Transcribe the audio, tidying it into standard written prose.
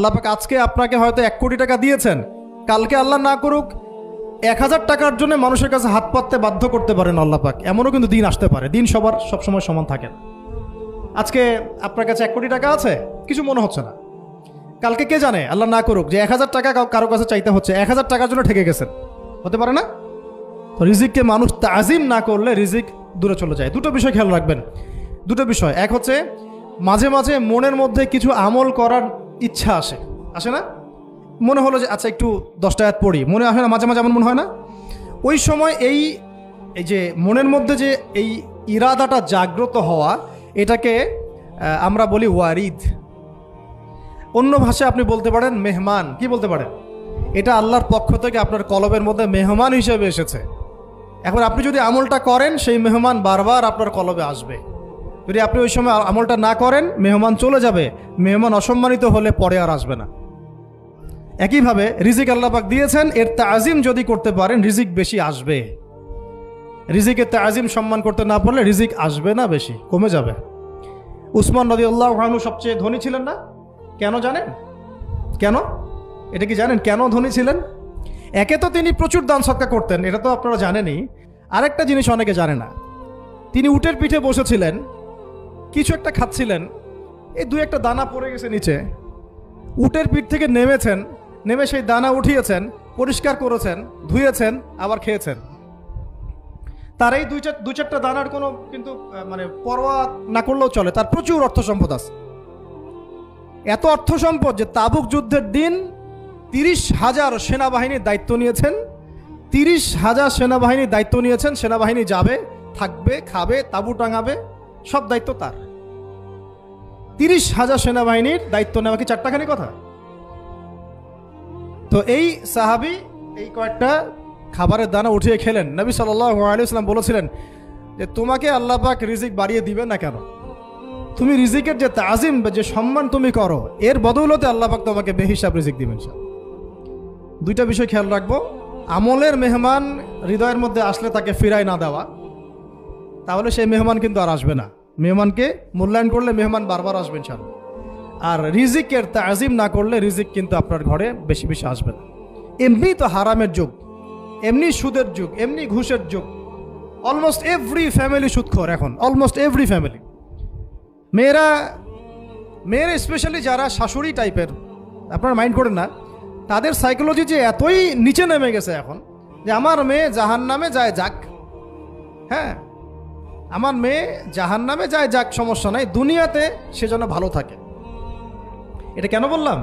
আল্লাহ পাক আজকে আপনাকে হয়তো 1 কোটি টাকা দিয়েছেন, কালকে আল্লাহ না করুক 1000 টাকার জন্য মানুষের কাছে হাত পাততে বাধ্য করতে পারেন আল্লাহ পাক। এমনও কিন্তু দিন আসতে পারে, দিন সবার সবসময় সমান থাকে না। আজকে আপনার কাছে 1 কোটি টাকা আছে, কিছু মনে হচ্ছে না, কালকে কে জানে আল্লাহ না করুক যে 1000 টাকা কারো কাছে চাইতে হচ্ছে, 1000 টাকার জন্য ঠেকে গেছেন, হতে পারে না? তো রিজিককে মানুষ তাজিম না করলে রিজিক দূরে চলে যায়। দুটো বিষয় খেয়াল রাখবেন, দুটো বিষয়। এক হচ্ছে মাঝে মাঝে মনের মধ্যে কিছু আমল করার ইচ্ছা আসে না? মনে হলো যে আচ্ছা একটু 10টা আয়াত পড়ি, মনে আসে না? মাঝে মাঝে এমন মনে হয় না? ওই সময় এই যে মনের মধ্যে যে এই ইরাদাটা জাগ্রত হওয়া, এটাকে আমরা বলি ওয়ারিদ। অন্য ভাষায় আপনি বলতে পারেন মেহমান। কি বলতে পারেন? এটা আল্লাহর পক্ষ থেকে আপনার কলবের মধ্যে মেহমান হিসেবে এসেছে। এখন আপনি যদি আমলটা করেন, সেই মেহমান বারবার আপনার কলবে আসবে। যদি আপনি ওই সময় আমলটা না করেন, মেহমান চলে যাবে, মেহমান অসম্মানিত হলে পরে আর আসবে না। একইভাবে রিজিক আল্লাহ পাক দিয়েছেন, এর তাজিম যদি করতে পারেন রিজিক বেশি আসবে। রিজিকের তাজিম সম্মান করতে না পারলে রিজিক আসবে না, বেশি কমে যাবে। উসমান রাদিয়াল্লাহু আনহু সবচেয়ে ধনী ছিলেন না? কেন জানেন? কেন? এটা কি জানেন কেন ধনী ছিলেন? একে তো তিনি প্রচুর দান সদকা করতেন, এটা তো আপনারা জানেনই। আরেকটা জিনিস অনেকে জানে না, তিনি উটের পিঠে বসেছিলেন, কিছু একটা খাচ্ছিলেন, এই 2-1টা দানা পড়ে গেছে নিচে। উটের পিঠ থেকে নেমেছেন, নেমে সেই দানা উঠিয়েছেন, পরিষ্কার করেছেন, ধুয়েছেন, আবার খেয়েছেন। তার এই 2-4টা দানার কোনো কিন্তু মানে পরোয়া না করলেও চলে, তার প্রচুর অর্থ সম্পদ আছে। এত অর্থ সম্পদ যে তাবুক যুদ্ধের দিন 30,000 সেনাবাহিনীর দায়িত্ব নিয়েছেন। 30,000 সেনাবাহিনীর দায়িত্ব নিয়েছেন। সেনাবাহিনী যাবে, থাকবে, খাবে, তাঁবু টাঙাবে, সব দায়িত্ব তার। 30,000 সেনাবাহিনীর দায়িত্ব নেওয়া কি চারটাখানি কথা? তো এই সাহাবী এই কয়েকটা খাবারের দানা উঠিয়ে খেলেন। নবী সাল্লাল্লাহু আলাইহি ওয়াসাল্লাম বলেছিলেন যে তোমাকে আল্লাহ পাক রিজিক বাড়িয়ে দিবে না কেন? তুমি রিজিকের যে তাজিম, যে সম্মান তুমি করো, এর বদৌলতে আল্লাহ পাক তোমাকে বেহিসাব রিজিক দিবেন। দুইটা বিষয় খেয়াল রাখবো। আমলের মেহমান হৃদয়ের মধ্যে আসলে তাকে ফিরায় না দেওয়া, তাহলে সেই মেহমান কিন্তু আর আসবে না। মেহমানকে মূল্যায়ন করলে মেহমান বারবার আসবেন ইনশাআল্লাহ। আর রিজিকের তাজিম না করলে রিজিক কিন্তু আপনার ঘরে বেশি বেশি আসবে না। এমনি তো হারামের যুগ, এমনি সুদের যুগ, এমনি ঘুষের যুগ। অলমোস্ট এভরি ফ্যামিলি সুদখোর এখন, অলমোস্ট এভরি ফ্যামিলি। মেয়েরা স্পেশালি যারা শাশুড়ি টাইপের, আপনারা মাইন্ড করেন না, তাদের সাইকোলজি যে এতই নিচে নেমে গেছে এখন যে আমার মেয়ে জাহান্নামে যায় যাক। হ্যাঁ, আমার মেয়ে জাহান্নামে যায় যাক, সমস্যা নাই, দুনিয়াতে সে যেন ভালো থাকে। এটা কেন বললাম?